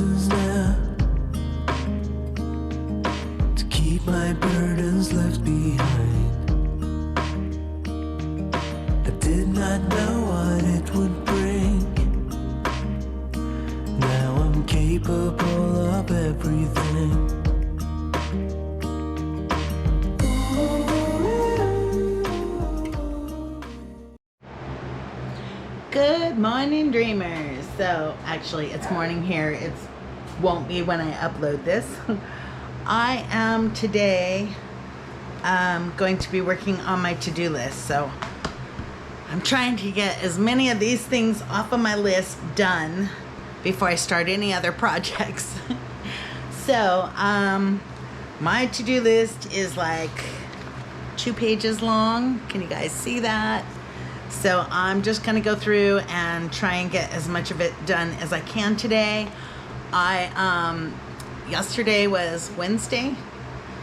distance now, to keep my burdens left behind. I did not know what it would bring. Now I'm capable of everything. Good morning, dreamers. So actually it's morning here. It won't be when I upload this. I am today going to be working on my to-do list. So I'm trying to get as many of these things off of my list done before I start any other projects. So my to-do list is like 2 pages long. Can you guys see that? So I'm just gonna go through and try and get as much of it done as I can today. Yesterday was Wednesday,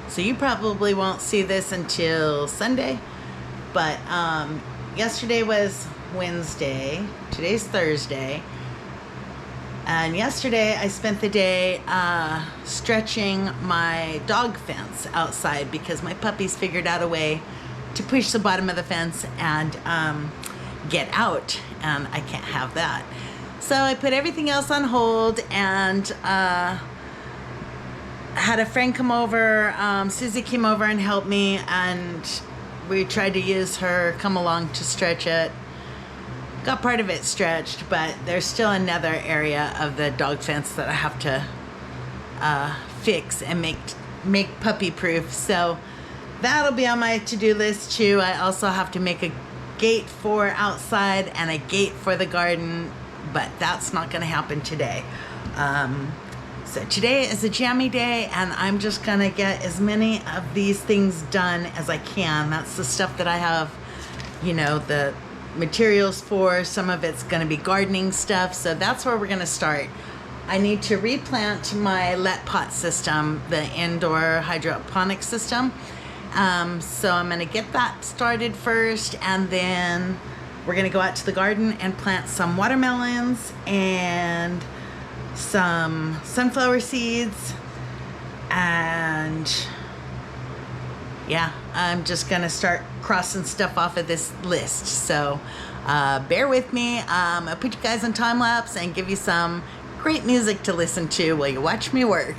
so you probably won't see this until Sunday, but yesterday was Wednesday, today's Thursday, and yesterday I spent the day stretching my dog fence outside because my puppies figured out a way to push the bottom of the fence and get out, and I can't have that. So I put everything else on hold and had a friend come over. Susie came over and helped me, and we tried to use her come along to stretch it. Got part of it stretched, but there's still another area of the dog fence that I have to fix and make puppy proof. So that'll be on my to-do list too. I also have to make a gate for outside and a gate for the garden, but that's not gonna happen today. So today is a jammy day, and I'm just gonna get as many of these things done as I can. That's the stuff that I have, you know, the materials for. Some of it's gonna be gardening stuff, so that's where we're gonna start. I need to replant my Letpot system, the indoor hydroponic system. So I'm gonna get that started first, and then we're gonna go out to the garden and plant some watermelons and some sunflower seeds. And yeah, I'm just gonna start crossing stuff off of this list. So bear with me. I'll put you guys on time lapse and give you some great music to listen to while you watch me work.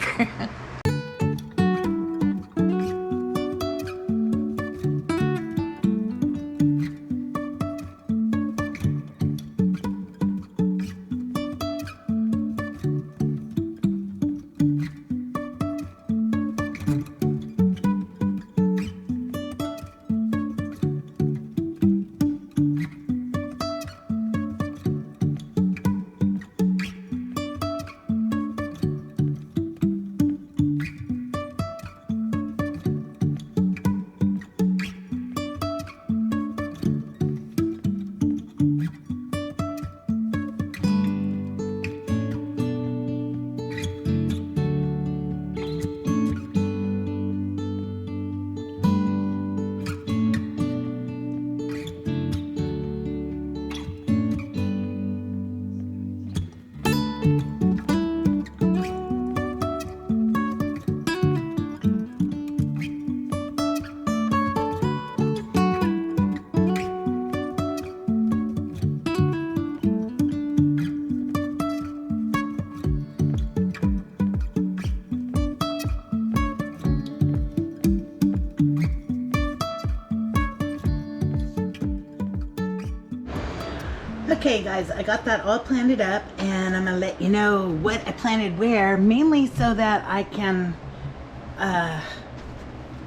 Okay guys, I got that all planted up, and I'm gonna let you know what I planted where, mainly so that I can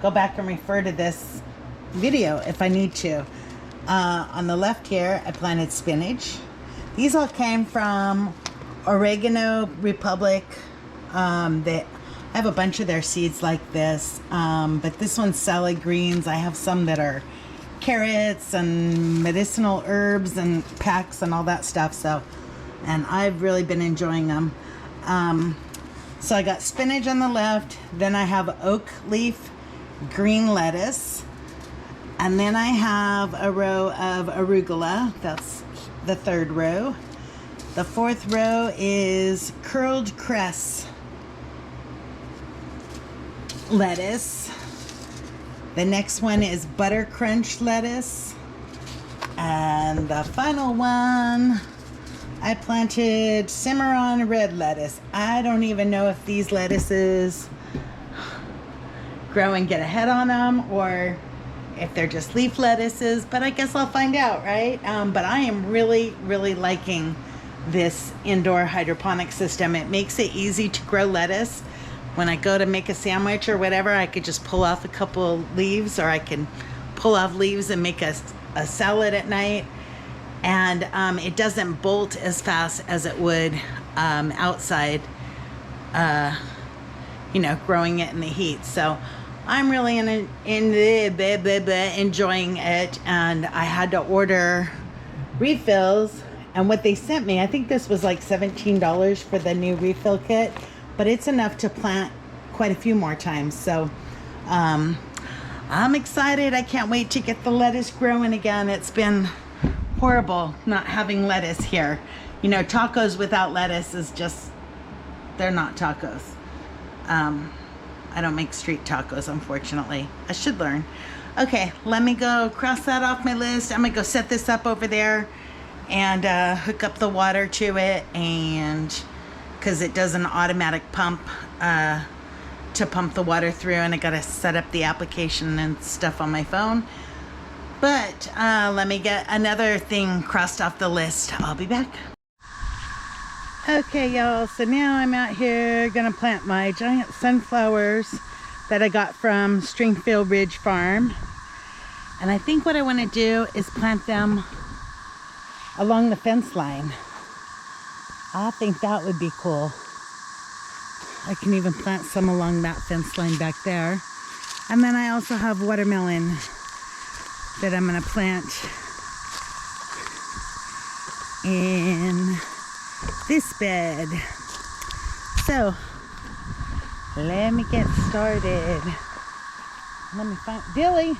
go back and refer to this video if I need to. On the left here, I planted spinach. These all came from Oregano Republic. I have a bunch of their seeds like this, but this one's salad greens. I have some that are carrots and medicinal herbs and packs and all that stuff. So, and I've really been enjoying them. So I got spinach on the left, then I have oak leaf green lettuce, and then I have a row of arugula. That's the third row. The fourth row is curled cress lettuce. The next one is butter crunch lettuce. And the final one, I planted Cimarron red lettuce. I don't even know if these lettuces grow and get a head on them or if they're just leaf lettuces, but I guess I'll find out, right? But I am really, really liking this indoor hydroponic system. It makes it easy to grow lettuce. When I go to make a sandwich or whatever, I could just pull off a couple leaves, or I can pull off leaves and make a salad at night. And it doesn't bolt as fast as it would outside, growing it in the heat. So I'm really enjoying it. And I had to order refills. And what they sent me, I think this was like $17 for the new refill kit, but it's enough to plant quite a few more times. So I'm excited. I can't wait to get the lettuce growing again. It's been horrible not having lettuce here. Tacos without lettuce is just, they're not tacos. I don't make street tacos, unfortunately. I should learn. Okay, let me go cross that off my list. I'm gonna go set this up over there and hook up the water to it, and because it does an automatic pump to pump the water through, and I gotta set up the application and stuff on my phone. But let me get another thing crossed off the list. I'll be back. Okay, y'all, so now I'm out here gonna plant my giant sunflowers that I got from Stringfield Ridge Farm. And I think what I want to do is plant them along the fence line. I think that would be cool. I can even plant some along that fence line back there. And then I also have watermelon that I'm gonna plant in this bed. So let me get started. Let me find Dilly.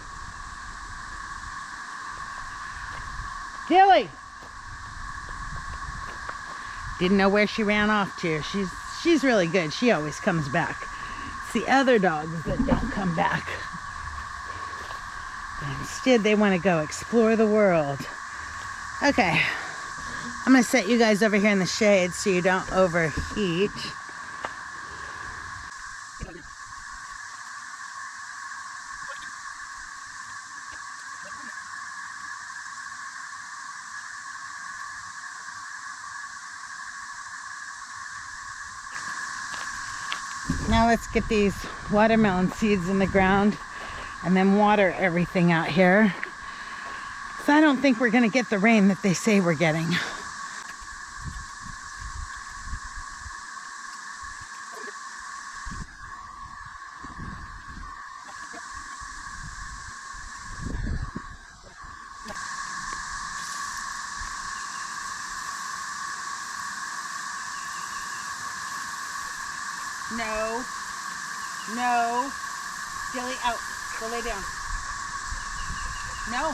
Didn't know where she ran off to. She's really good. She always comes back. It's the other dogs that don't come back. Instead, they want to go explore the world. Okay. I'm going to set you guys over here in the shade so you don't overheat. Now let's get these watermelon seeds in the ground and then water everything out here. So I don't think we're going to get the rain that they say we're getting. No. Dilly, out. Go lay down. No.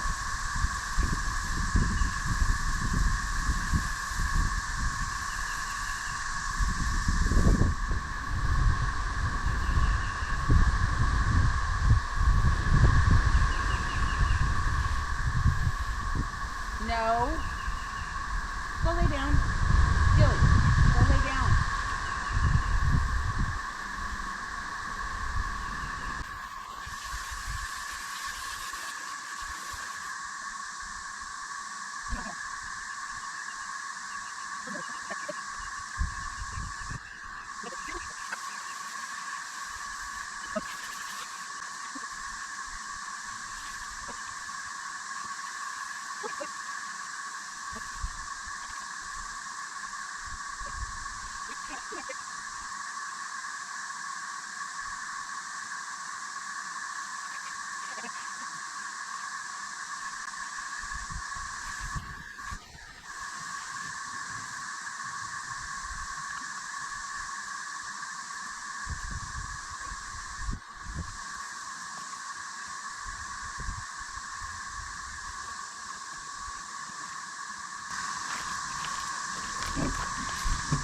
No. Go lay down. Dilly, go lay down.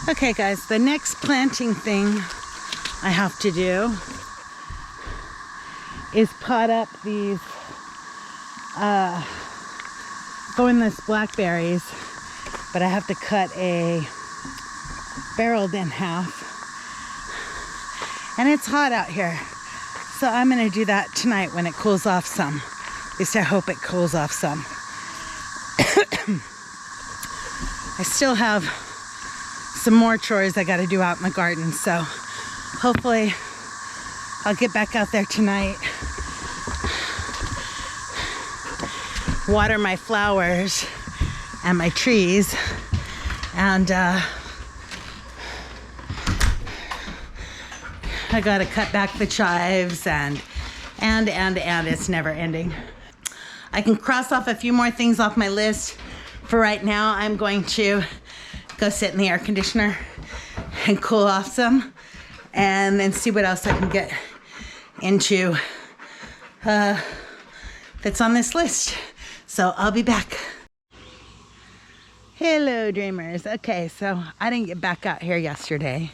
Okay guys, the next planting thing I have to do is pot up these thornless blackberries, but I have to cut a barrel in half. And it's hot out here, so I'm gonna do that tonight when it cools off some. At least I hope it cools off some. I still have some more chores I gotta do out in the garden, so hopefully I'll get back out there tonight, water my flowers and my trees, and I gotta cut back the chives and it's never ending. I can cross off a few more things off my list. For right now, I'm going to go sit in the air conditioner and cool off some, and then see what else I can get into that's on this list. So I'll be back. Hello, dreamers. Okay, so I didn't get back out here yesterday.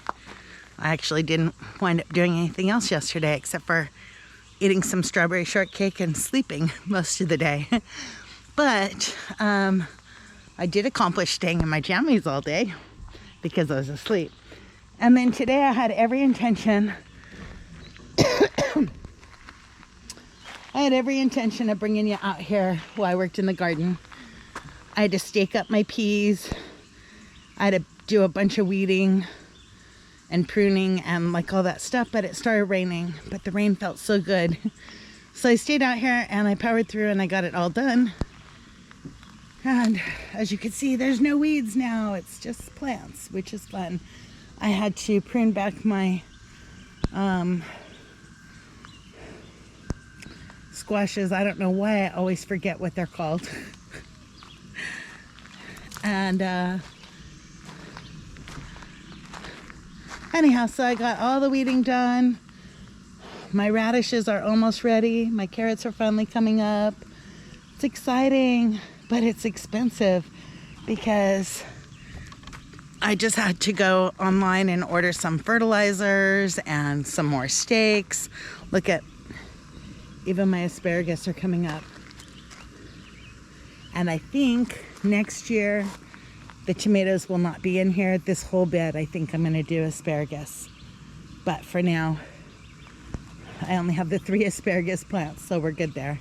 I actually didn't wind up doing anything else yesterday except for eating some strawberry shortcake and sleeping most of the day. But I did accomplish staying in my jammies all day because I was asleep. And then today I had every intention of bringing you out here while I worked in the garden. I had to stake up my peas. I had to do a bunch of weeding and pruning and like all that stuff, but it started raining, but the rain felt so good. So I stayed out here and I powered through and I got it all done. And as you can see, there's no weeds now. It's just plants, which is fun. I had to prune back my squashes. I don't know why I always forget what they're called. And anyhow, so I got all the weeding done. My radishes are almost ready. My carrots are finally coming up. It's exciting, but it's expensive because I just had to go online and order some fertilizers and some more stakes. Look at, even my asparagus are coming up. And I think next year the tomatoes will not be in here. This whole bed, I think I'm gonna do asparagus. But for now, I only have the 3 asparagus plants, so we're good there.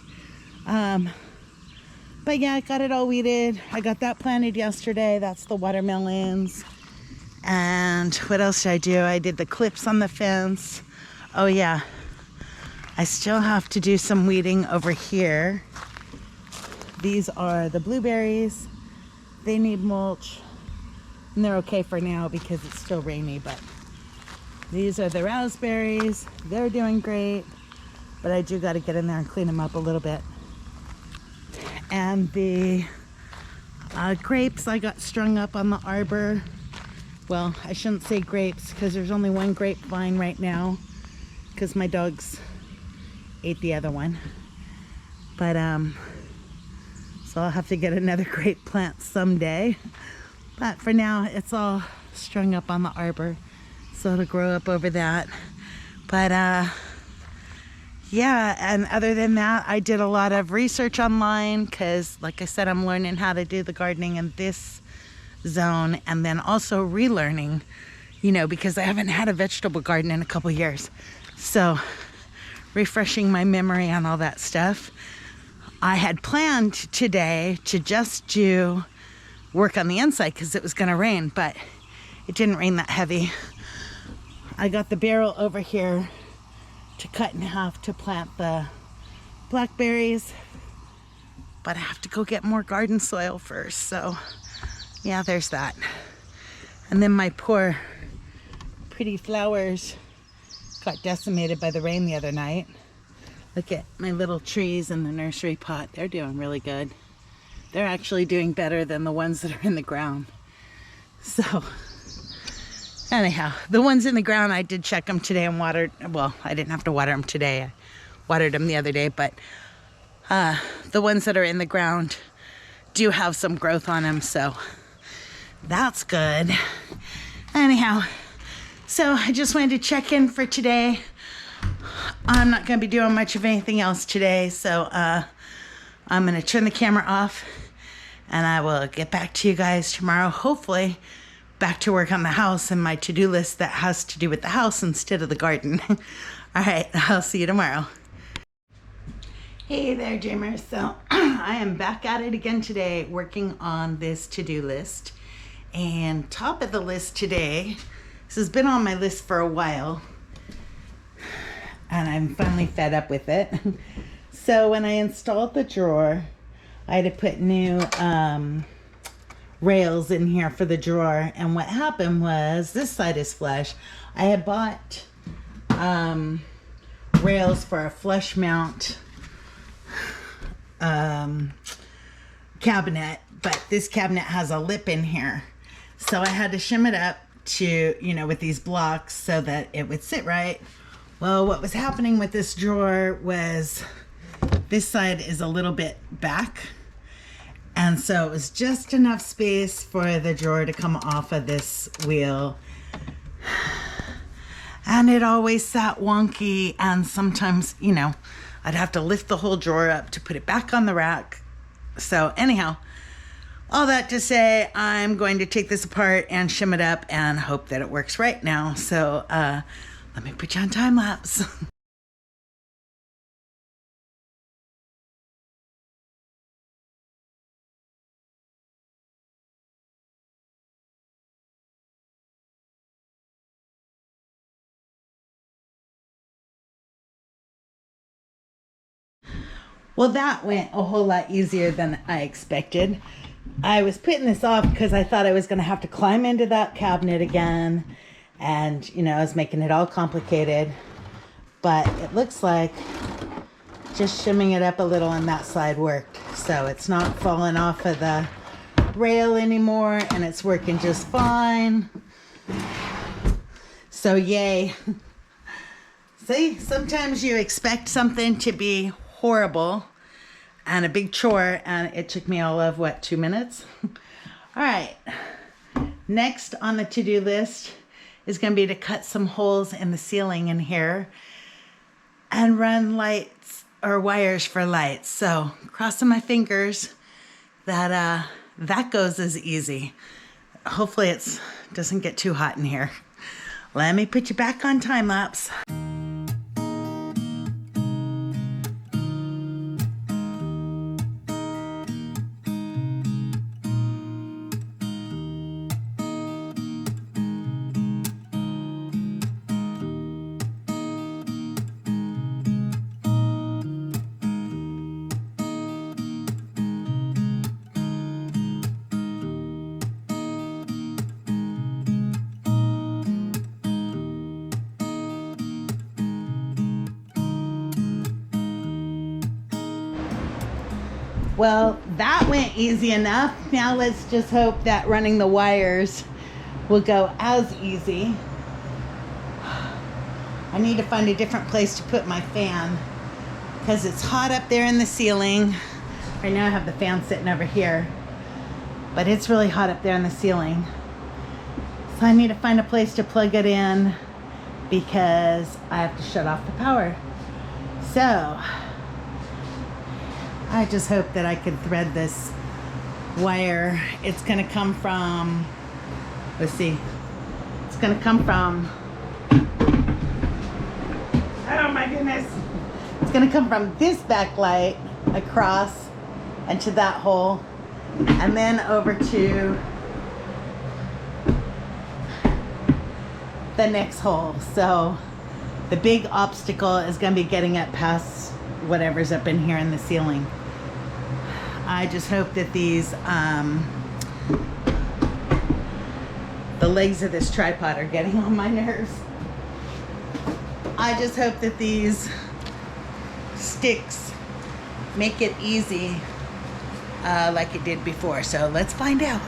But yeah, I got it all weeded. I got that planted yesterday. That's the watermelons. And what else did I do? I did the clips on the fence. Oh yeah, I still have to do some weeding over here. These are the blueberries. They need mulch. And they're okay for now because it's still rainy, but these are the raspberries. They're doing great, but I do got to get in there and clean them up a little bit. And the grapes I got strung up on the arbor. Well, I shouldn't say grapes because there's only one grapevine right now because my dogs ate the other one. But so I'll have to get another grape plant someday. But for now, it's all strung up on the arbor, so it'll grow up over that. But yeah, and other than that, I did a lot of research online because, like I said, I'm learning how to do the gardening in this zone, and then also relearning, you know, because I haven't had a vegetable garden in a couple years. So refreshing my memory on all that stuff. I had planned today to just do work on the inside because it was going to rain, but it didn't rain that heavy. I got the barrel over here to cut in half to plant the blackberries, but I have to go get more garden soil first. So yeah, there's that. And then my poor pretty flowers got decimated by the rain the other night. Look at my little trees in the nursery pot. They're doing really good. They're actually doing better than the ones that are in the ground. So anyhow, the ones in the ground, I did check them today and watered. Well, I didn't have to water them today. I watered them the other day, but the ones that are in the ground do have some growth on them, so that's good. Anyhow, so I just wanted to check in for today. I'm not going to be doing much of anything else today, so I'm going to turn the camera off and I will get back to you guys tomorrow. Hopefully back to work on the house and my to-do list that has to do with the house instead of the garden. All right, I'll see you tomorrow. Hey there, dreamers. So I am back at it again today working on this to-do list. And top of the list today, this has been on my list for a while and I'm finally fed up with it. So when I installed the drawer, I had to put new rails in here for the drawer. And what happened was, this side is flush. I had bought rails for a flush mount cabinet, but this cabinet has a lip in here. So I had to shim it up to, with these blocks so that it would sit right. Well, what was happening with this drawer was this side is a little bit back. And so it was just enough space for the drawer to come off of this wheel. And it always sat wonky. And sometimes, I'd have to lift the whole drawer up to put it back on the rack. So anyhow, all that to say, I'm going to take this apart and shim it up and hope that it works right now. So let me put you on time lapse. Well, that went a whole lot easier than I expected. I was putting this off because I thought I was going to have to climb into that cabinet again. And, I was making it all complicated. But it looks like just shimming it up a little on that side worked. So it's not falling off of the rail anymore and it's working just fine. So yay. See, sometimes you expect something to be horrible and a big chore, and it took me all of 2 minutes. All right, next on the to-do list is going to be to cut some holes in the ceiling in here and run lights or wires for lights. So crossing my fingers that that goes as easy. Hopefully it doesn't get too hot in here. Let me put you back on time lapse. Well, that went easy enough. Now let's just hope that running the wires will go as easy. I need to find a different place to put my fan because it's hot up there in the ceiling. Right now I have the fan sitting over here, but it's really hot up there in the ceiling. So I need to find a place to plug it in because I have to shut off the power. So I just hope that I can thread this wire. It's gonna come from, let's see, it's gonna come from, oh my goodness. It's gonna come from this backlight across and to that hole, and then over to the next hole. So the big obstacle is gonna be getting it past whatever's up in here in the ceiling. I just hope that these, the legs of this tripod are getting on my nerves. I just hope that these sticks make it easy like it did before. So let's find out.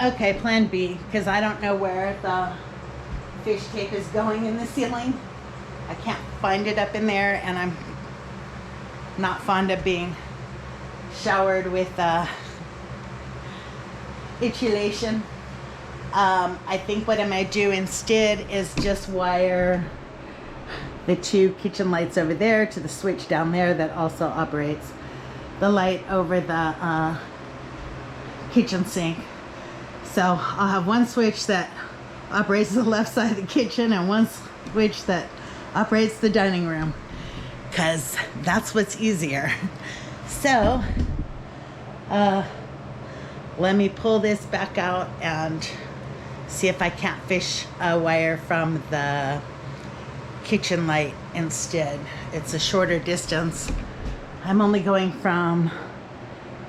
Okay, plan B, because I don't know where the fish tape is going in the ceiling. I can't find it up in there, and I'm not fond of being showered with insulation. I think what I might do instead is just wire the 2 kitchen lights over there to the switch down there that also operates the light over the kitchen sink. So I'll have one switch that operates the left side of the kitchen and one switch that operates the dining room, because that's what's easier. So let me pull this back out and see if I can't fish a wire from the kitchen light instead. It's a shorter distance. I'm only going from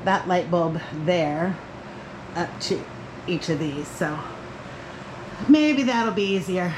that light bulb there up to each of these, so maybe that'll be easier.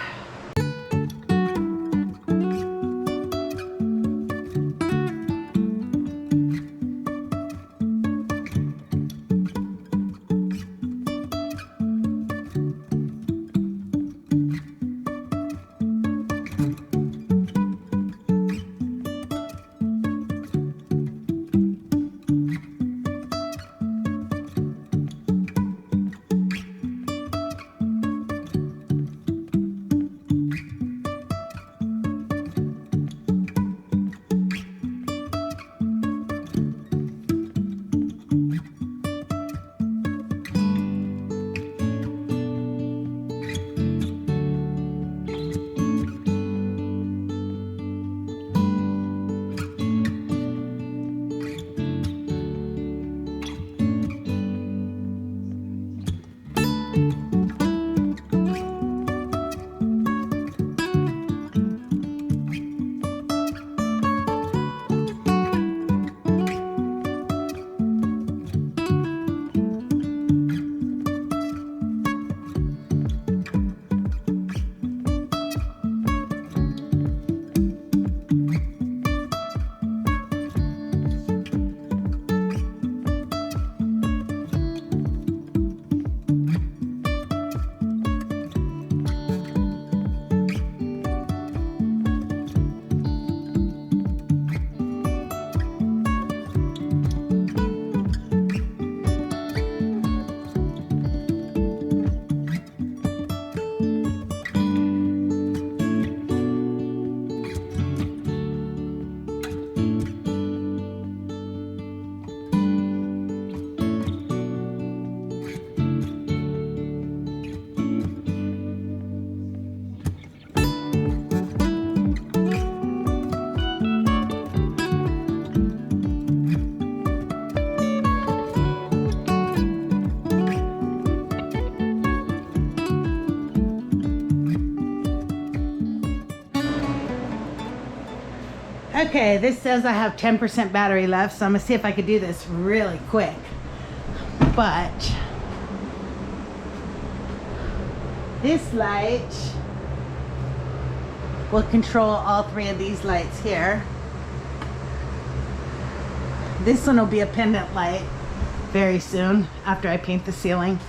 Okay, this says I have 10% battery left, so I'm gonna see if I could do this really quick. But this light will control all 3 of these lights here. This one will be a pendant light very soon after I paint the ceiling.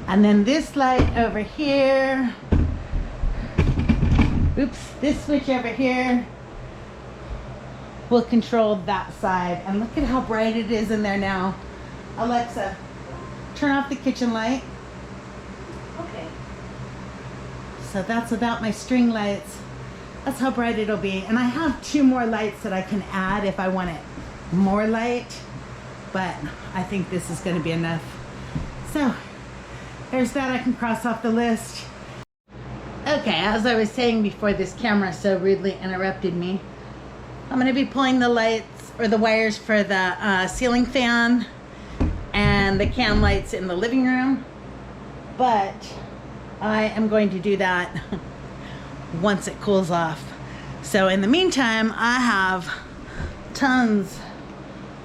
And then this light over here, oops, this switch over here will control that side. And look at how bright it is in there now. Alexa, turn off the kitchen light. Okay. So that's without my string lights. That's how bright it'll be. And I have 2 more lights that I can add if I want it more light, but I think this is going to be enough. So there's that I can cross off the list. Okay, as I was saying before this camera so rudely interrupted me, I'm going to be pulling the lights or the wires for the ceiling fan and the can lights in the living room, but I am going to do that once it cools off. So in the meantime, I have tons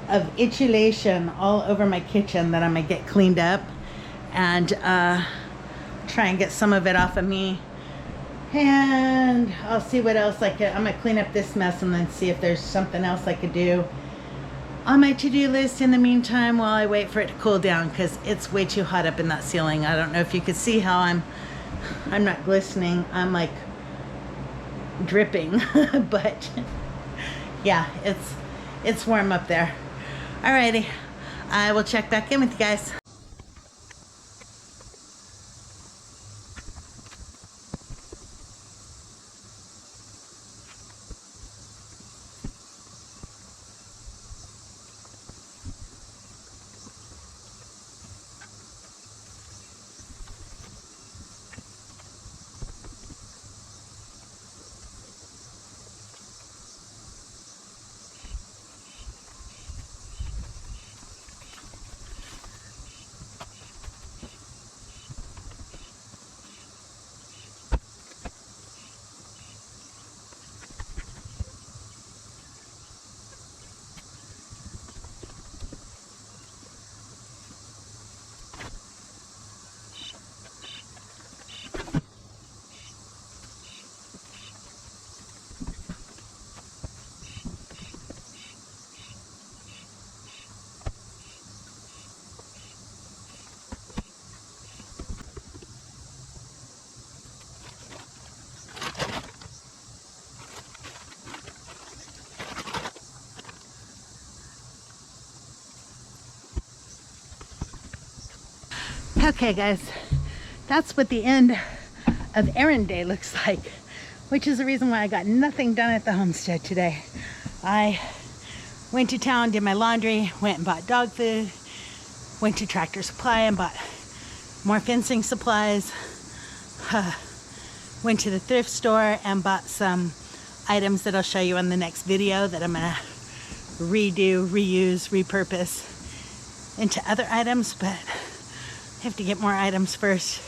of insulation all over my kitchen that I'm going to get cleaned up and try and get some of it off of me. And I'll see what else I can. I'm gonna clean up this mess and then see if there's something else I could do. on my to-do list in the meantime while I wait for it to cool down, because it's way too hot up in that ceiling. I don't know if you could see how I'm not glistening. I'm like dripping, but yeah, it's warm up there. Alrighty, I will check back in with you guys. Okay guys, that's what the end of errand day looks like, which is the reason why I got nothing done at the homestead today. I went to town, did my laundry, went and bought dog food, went to Tractor Supply and bought more fencing supplies, went to the thrift store and bought some items that I'll show you in the next video that I'm gonna redo, reuse, repurpose into other items, but I have to get more items first.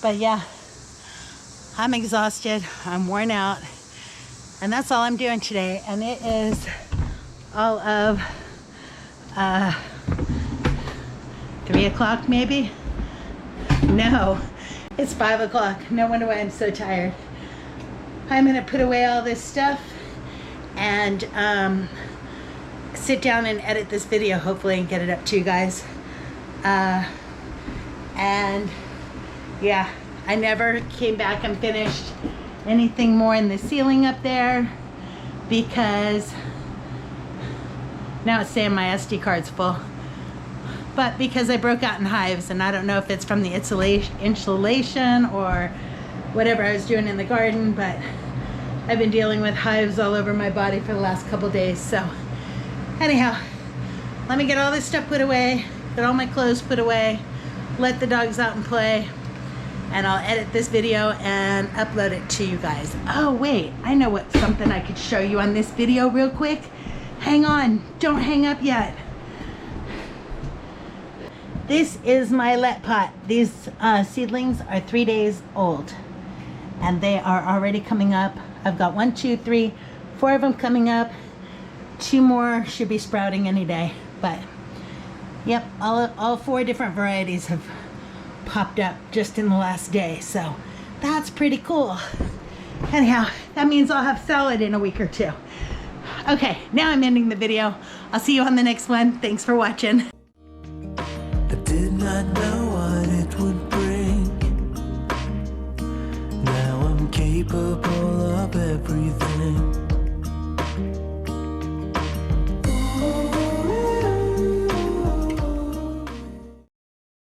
But yeah, I'm exhausted, I'm worn out, and that's all I'm doing today. And it is all of 3 o'clock maybe? No, it's 5 o'clock. No wonder why I'm so tired. I'm gonna put away all this stuff and sit down and edit this video hopefully and get it up to you guys. And yeah, I never came back and finished anything more in the ceiling up there because now it's saying my SD card's full. But because I broke out in hives, and I don't know if it's from the insulation or whatever I was doing in the garden, but I've been dealing with hives all over my body for the last couple days. So anyhow, let me get all this stuff put away, get all my clothes put away, let the dogs out and play, and I'll edit this video and upload it to you guys. Oh wait, I know what something I could show you on this video real quick. Hang on, don't hang up yet. This is my Letpot. These seedlings are 3 days old and they are already coming up. I've got 1, 2, 3, 4 of them coming up. 2 more should be sprouting any day, but yep, all 4 different varieties have popped up just in the last day, so that's pretty cool. Anyhow, that means I'll have salad in a week or 2. Okay, now I'm ending the video. I'll see you on the next one. Thanks for watching. I did not know what it would bring. Now I'm capable of everything.